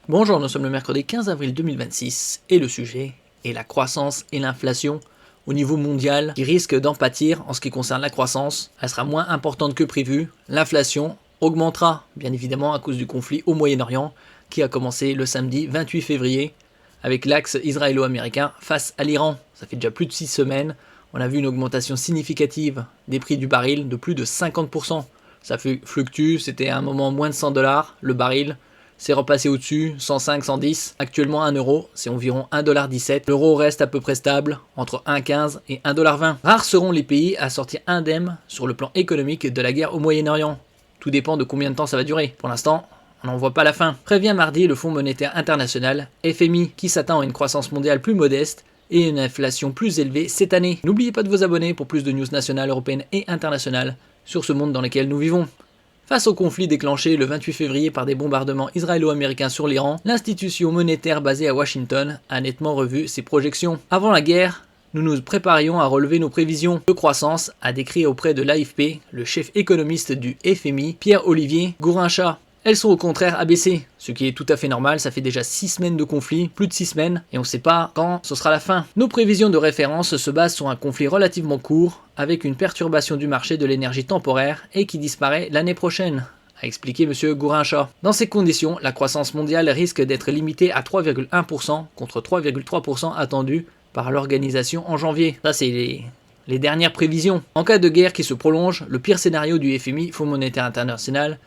Bonjour, nous sommes le mercredi 15 avril 2026 et le sujet est la croissance et l'inflation au niveau mondial qui risquent d'en pâtir en ce qui concerne la croissance. Elle sera moins importante que prévu. L'inflation augmentera bien évidemment à cause du conflit au Moyen-Orient qui a commencé le samedi 28 février avec l'axe israélo-américain face à l'Iran. Ça fait déjà plus de 6 semaines. On a vu une augmentation significative des prix du baril de plus de 50%. Ça fluctue, c'était à un moment moins de 100 $, le baril. C'est repassé au-dessus, 105, 110. Actuellement, 1 euro, c'est environ 1,17 $. L'euro reste à peu près stable, entre 1,15 et 1,20 $. Rares seront les pays à sortir indemnes sur le plan économique de la guerre au Moyen-Orient. Tout dépend de combien de temps ça va durer. Pour l'instant, on n'en voit pas la fin. Prévient mardi le Fonds monétaire international, FMI, qui s'attend à une croissance mondiale plus modeste et une inflation plus élevée cette année. N'oubliez pas de vous abonner pour plus de news nationales, européennes et internationales sur ce monde dans lequel nous vivons. Face au conflit déclenché le 28 février par des bombardements israélo-américains sur l'Iran, l'institution monétaire basée à Washington a nettement revu ses projections. Avant la guerre, nous nous préparions à relever nos prévisions de croissance, a décrit auprès de l'AFP le chef économiste du FMI, Pierre-Olivier Gourinchas. Elles sont au contraire abaissées, ce qui est tout à fait normal, ça fait déjà 6 semaines de conflit, plus de 6 semaines, et on ne sait pas quand ce sera la fin. Nos prévisions de référence se basent sur un conflit relativement court, avec une perturbation du marché de l'énergie temporaire et qui disparaît l'année prochaine, a expliqué M. Gourinchas. Dans ces conditions, la croissance mondiale risque d'être limitée à 3,1% contre 3,3% attendu par l'organisation en janvier. Ça c'est les dernières prévisions. En cas de guerre qui se prolonge, le pire scénario du FMI, Fonds monétaire international,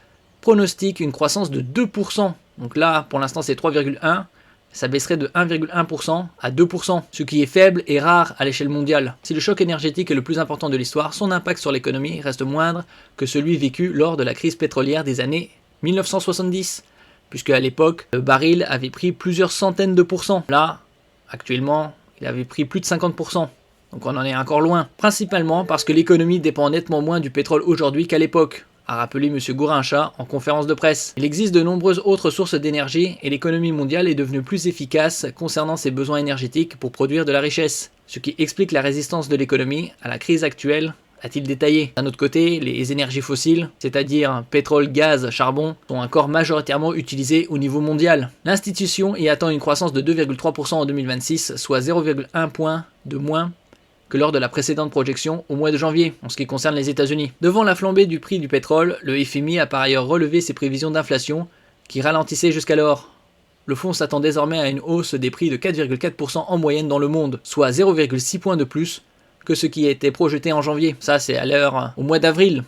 pronostique une croissance de 2%. Donc là, pour l'instant, c'est 3,1%. Ça baisserait de 1,1% à 2%, ce qui est faible et rare à l'échelle mondiale. Si le choc énergétique est le plus important de l'histoire, son impact sur l'économie reste moindre que celui vécu lors de la crise pétrolière des années 1970, puisque à l'époque, le baril avait pris plusieurs centaines de pourcents. Là, actuellement, il avait pris plus de 50%. Donc on en est encore loin. Principalement parce que l'économie dépend nettement moins du pétrole aujourd'hui qu'à l'époque, a rappelé M. Gourinchas en conférence de presse. Il existe de nombreuses autres sources d'énergie et l'économie mondiale est devenue plus efficace concernant ses besoins énergétiques pour produire de la richesse, ce qui explique la résistance de l'économie à la crise actuelle, a-t-il détaillé. D'un autre côté, les énergies fossiles, c'est-à-dire pétrole, gaz, charbon, sont encore majoritairement utilisées au niveau mondial. L'institution y attend une croissance de 2,3% en 2026, soit 0,1 point de moins que lors de la précédente projection au mois de janvier, en ce qui concerne les États-Unis. Devant la flambée du prix du pétrole, le FMI a par ailleurs relevé ses prévisions d'inflation, qui ralentissaient jusqu'alors. Le fonds s'attend désormais à une hausse des prix de 4,4% en moyenne dans le monde, soit 0,6 points de plus que ce qui était projeté en janvier. Ça, c'est à l'heure au mois d'avril.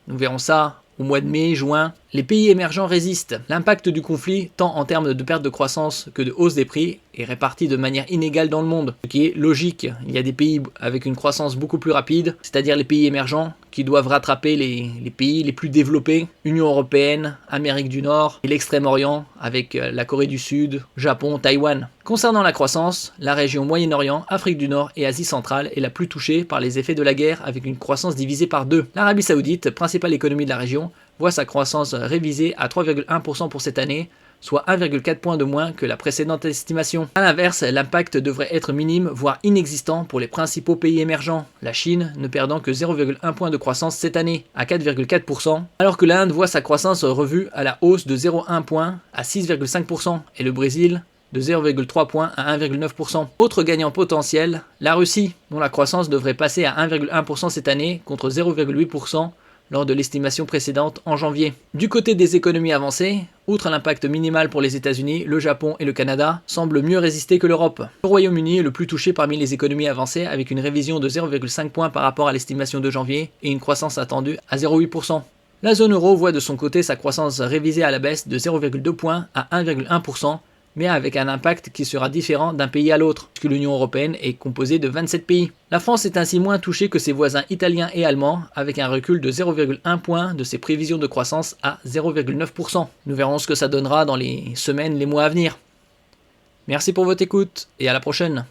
Nous verrons ça au mois de mai, juin. Les pays émergents résistent. L'impact du conflit, tant en termes de perte de croissance que de hausse des prix, est réparti de manière inégale dans le monde, ce qui est logique. Il y a des pays avec une croissance beaucoup plus rapide, c'est-à-dire les pays émergents, qui doivent rattraper les pays les plus développés, Union européenne, Amérique du Nord et l'Extrême-Orient, avec la Corée du Sud, Japon, Taïwan. Concernant la croissance, la région Moyen-Orient, Afrique du Nord et Asie centrale est la plus touchée par les effets de la guerre, avec une croissance divisée par 2. L'Arabie Saoudite, principale économie de la région, voit sa croissance révisée à 3,1% pour cette année, soit 1,4 points de moins que la précédente estimation. A l'inverse, l'impact devrait être minime, voire inexistant pour les principaux pays émergents, la Chine ne perdant que 0,1 point de croissance cette année, à 4,4%, alors que l'Inde voit sa croissance revue à la hausse de 0,1 point à 6,5%, et le Brésil de 0,3 points à 1,9%. Autre gagnant potentiel, la Russie, dont la croissance devrait passer à 1,1% cette année, contre 0,8% lors de l'estimation précédente en janvier. Du côté des économies avancées, outre l'impact minimal pour les États-Unis, le Japon et le Canada semblent mieux résister que l'Europe. Le Royaume-Uni est le plus touché parmi les économies avancées avec une révision de 0,5 points par rapport à l'estimation de janvier et une croissance attendue à 0,8%. La zone euro voit de son côté sa croissance révisée à la baisse de 0,2 points à 1,1%, mais avec un impact qui sera différent d'un pays à l'autre, puisque l'Union européenne est composée de 27 pays. La France est ainsi moins touchée que ses voisins italiens et allemands, avec un recul de 0,1 point de ses prévisions de croissance à 0,9%. Nous verrons ce que ça donnera dans les semaines, les mois à venir. Merci pour votre écoute, et à la prochaine.